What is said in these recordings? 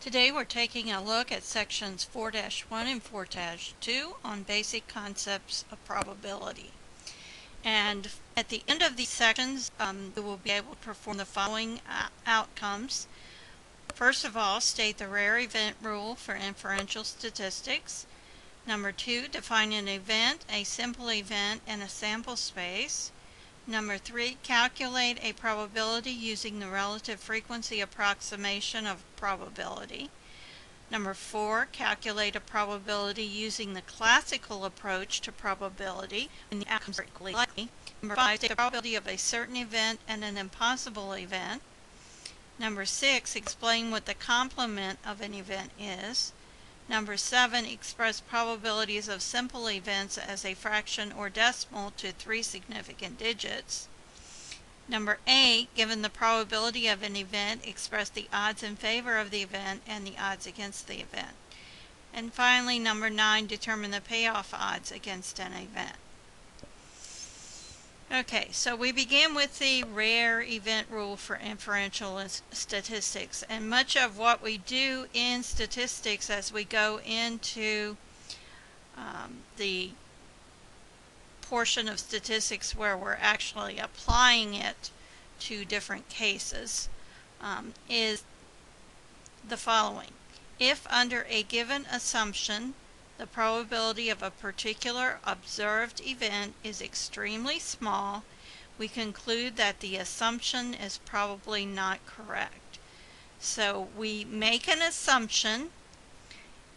Today we're taking a look at sections 4-1 and 4-2 on basic concepts of probability. And at the end of these sections, we will be able to perform the following outcomes. First of all, state the rare event rule for inferential statistics. Number 2, define an event, a simple event, and a sample space. Number 3, calculate a probability using the relative frequency approximation of probability. Number 4, calculate a probability using the classical approach to probability when the outcomes are equally likely. Number 5, state the probability of a certain event and an impossible event. Number 6, explain what the complement of an event is. Number 7, express probabilities of simple events as a fraction or decimal to 3 significant digits. Number 8, given the probability of an event, express the odds in favor of the event and the odds against the event. And finally, number 9, determine the payoff odds against an event. Okay, so we begin with the rare event rule for inferential statistics, and much of what we do in statistics as we go into the portion of statistics where we're actually applying it to different cases is the following. If under a given assumption the probability of a particular observed event is extremely small, we conclude that the assumption is probably not correct. So we make an assumption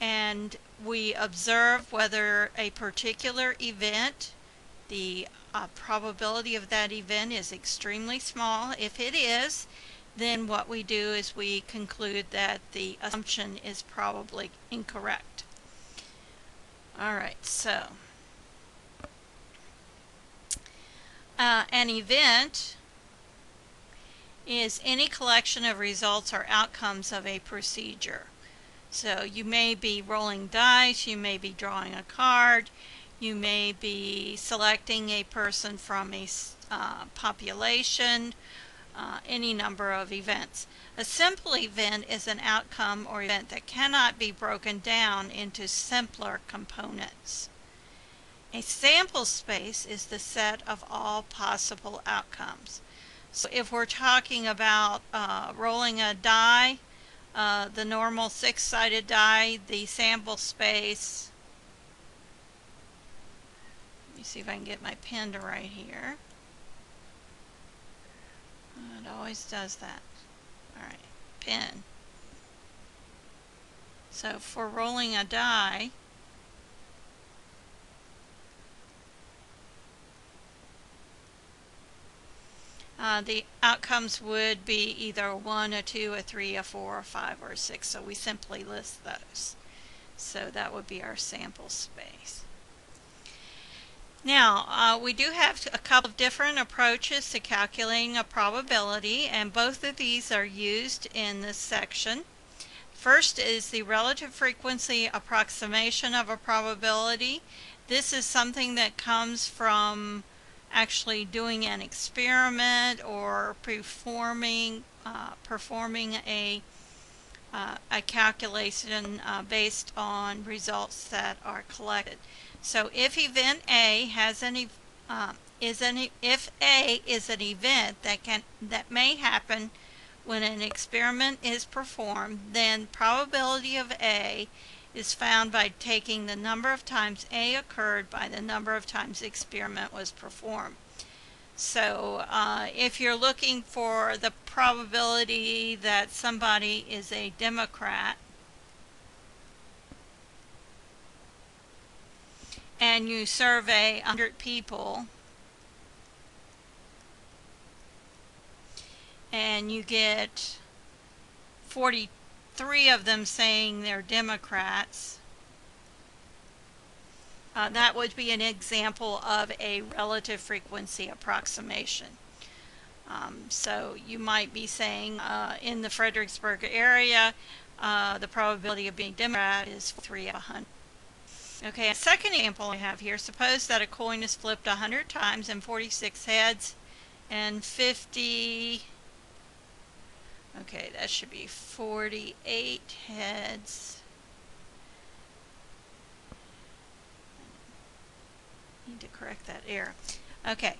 and we observe whether a particular event, the probability of that event is extremely small. If it is, then what we do is we conclude that the assumption is probably incorrect. Alright, so an event is any collection of results or outcomes of a procedure. So you may be rolling dice, you may be drawing a card, you may be selecting a person from a population, any number of events. A simple event is an outcome or event that cannot be broken down into simpler components. A sample space is the set of all possible outcomes. So if we're talking about rolling a die, the normal 6-sided die, the sample space, let me see if I can get my pen to write here. It always does that. Alright, pen. So for rolling a die, the outcomes would be either a 1, a 2, a 3, a 4, a 5, or a 6. So we simply list those. So that would be our sample space. Now, we do have a couple of different approaches to calculating a probability, and both of these are used in this section. First is the relative frequency approximation of a probability. This is something that comes from actually doing an experiment or performing a calculation based on results that are collected. So if event A has if A is an event that may happen when an experiment is performed, then probability of A is found by taking the number of times A occurred by the number of times the experiment was performed. So if you're looking for the probability that somebody is a Democrat, and you survey 100 people, and you get 43 of them saying they're Democrats, that would be an example of a relative frequency approximation. So you might be saying in the Fredericksburg area, the probability of being Democrat is 3 out of 100. Okay, a second example I have here, suppose that a coin is flipped 100 times and 46 heads and 50 Okay, that should be 48 heads. Need to correct that error. Okay,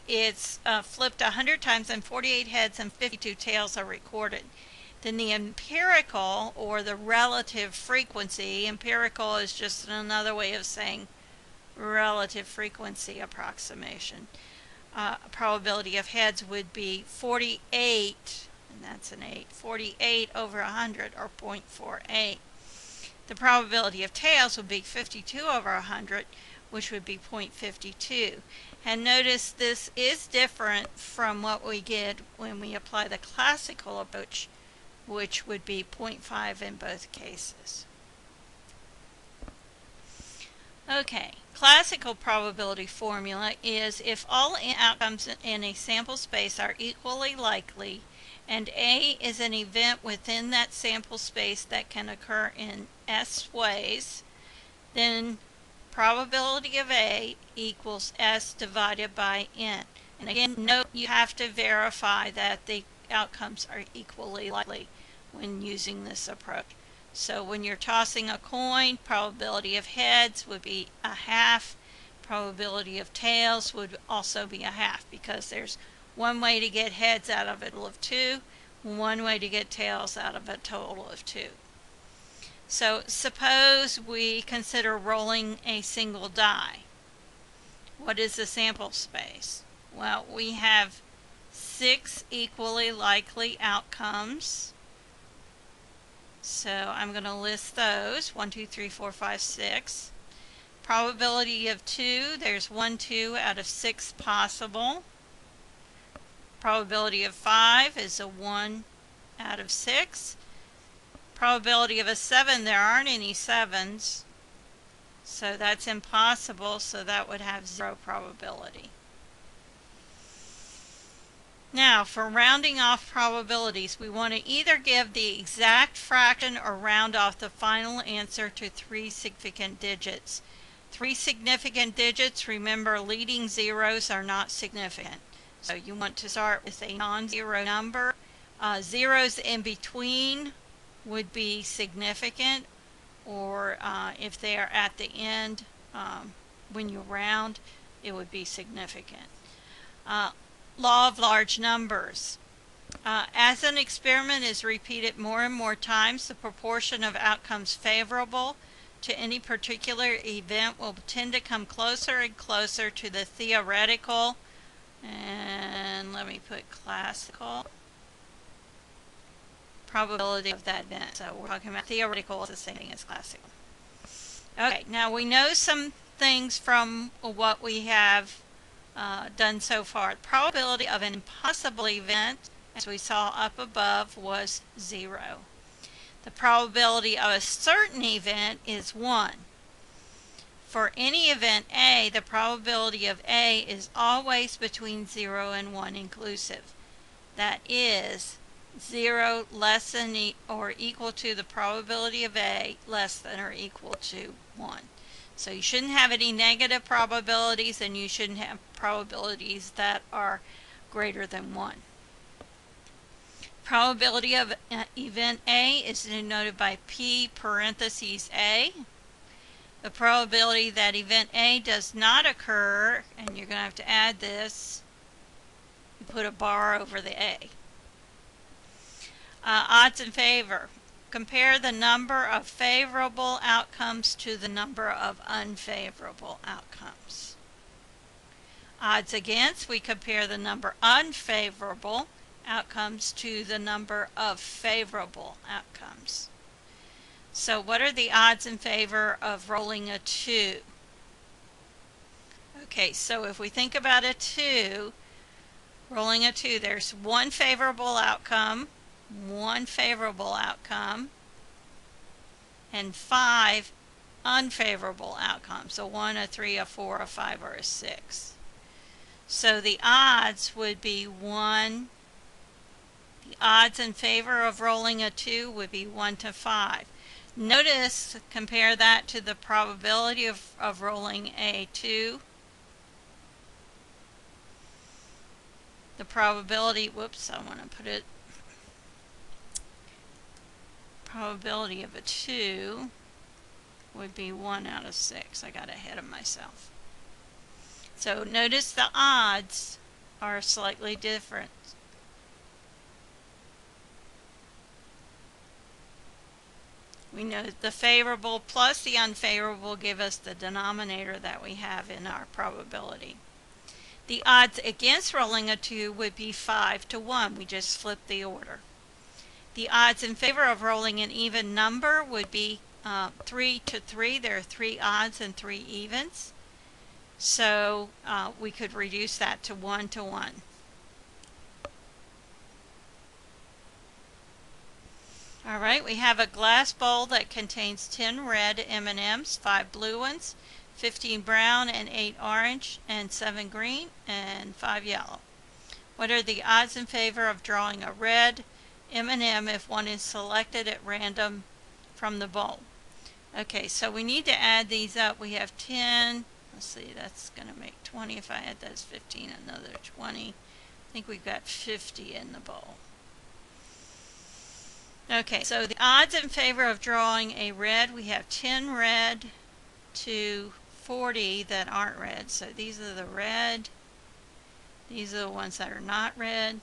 it's flipped 100 times and 48 heads and 52 tails are recorded. Then the empirical, or the relative frequency, empirical is just another way of saying relative frequency approximation. Probability of heads would be 48, and that's an 8, 48 over 100, or 0.48. The probability of tails would be 52 over 100, which would be 0.52. And notice this is different from what we get when we apply the classical approach, which would be 0.5 in both cases. Okay, classical probability formula is if all outcomes in a sample space are equally likely and A is an event within that sample space that can occur in S ways, then probability of A equals S divided by N. And again, note you have to verify that the outcomes are equally likely when using this approach. So when you're tossing a coin, probability of heads would be a half. Probability of tails would also be a half, because there's one way to get heads out of a total of 2, one way to get tails out of a total of 2. So suppose we consider rolling a single die. What is the sample space? Well, we have 6 equally likely outcomes. So I'm going to list those. 1, 2, 3, 4, 5, 6. Probability of 2, there's 1, 2 out of 6 possible. Probability of 5 is a 1 out of 6. Probability of a 7, there aren't any 7s. So that's impossible, so that would have 0 probability. Now, for rounding off probabilities, we want to either give the exact fraction or round off the final answer to 3 significant digits. 3 significant digits, remember, leading zeros are not significant. So you want to start with a non-zero number. Zeros in between would be significant, or if they are at the end, when you round, it would be significant. Law of large numbers. As an experiment is repeated more and more times, the proportion of outcomes favorable to any particular event will tend to come closer and closer to the theoretical, and let me put classical, probability of that event. So we're talking about theoretical is the same thing as classical. Okay, now we know some things from what we have done so far. The probability of an impossible event, as we saw up above, was 0. The probability of a certain event is 1. For any event A, the probability of A is always between 0 and 1 inclusive. That is 0 less than or equal to the probability of A less than or equal to 1. So you shouldn't have any negative probabilities, and you shouldn't have probabilities that are greater than 1. Probability of event A is denoted by P parentheses A. The probability that event A does not occur, and you're going to have to add this, you put a bar over the A. Odds in favor. Compare the number of favorable outcomes to the number of unfavorable outcomes. Odds against, we compare the number unfavorable outcomes to the number of favorable outcomes. So what are the odds in favor of rolling a 2? Okay, so if we think about a 2, rolling a 2, there's one favorable outcome, and 5 unfavorable outcomes, a 1, a 3, a 4, a 5, or a 6. So the odds would be 1. The odds in favor of rolling a 2 would be 1 to 5. Notice, compare that to the probability of rolling a 2. The probability, whoops, I want to put it probability of a 2 would be 1 out of 6. I got ahead of myself. So notice the odds are slightly different. We know the favorable plus the unfavorable give us the denominator that we have in our probability. The odds against rolling a 2 would be 5 to 1. We just flipped the order. The odds in favor of rolling an even number would be 3 to 3. There are 3 odds and 3 evens. So we could reduce that to 1 to 1. All right, we have a glass bowl that contains 10 red M&Ms, 5 blue ones, 15 brown, and 8 orange, and 7 green, and 5 yellow. What are the odds in favor of drawing a red M&M if one is selected at random from the bowl? Okay, so we need to add these up. We have 10. Let's see, that's going to make 20. If I add those 15, another 20. I think we've got 50 in the bowl. Okay, so the odds in favor of drawing a red, we have 10 red to 40 that aren't red. So these are the red. These are the ones that are not red.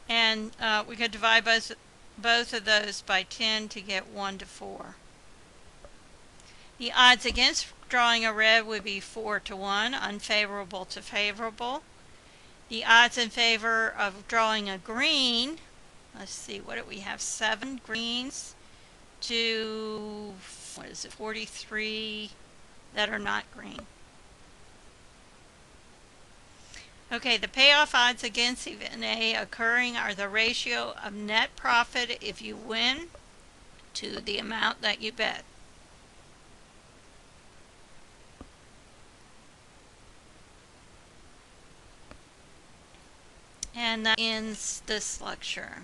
And we could divide both of those by 10 to get 1 to 4. The odds against drawing a red would be 4 to 1, unfavorable to favorable. The odds in favor of drawing a green, let's see, what do we have? 7 greens to, 43 that are not green. Okay, the payoff odds against event A occurring are the ratio of net profit if you win to the amount that you bet. And that ends this lecture.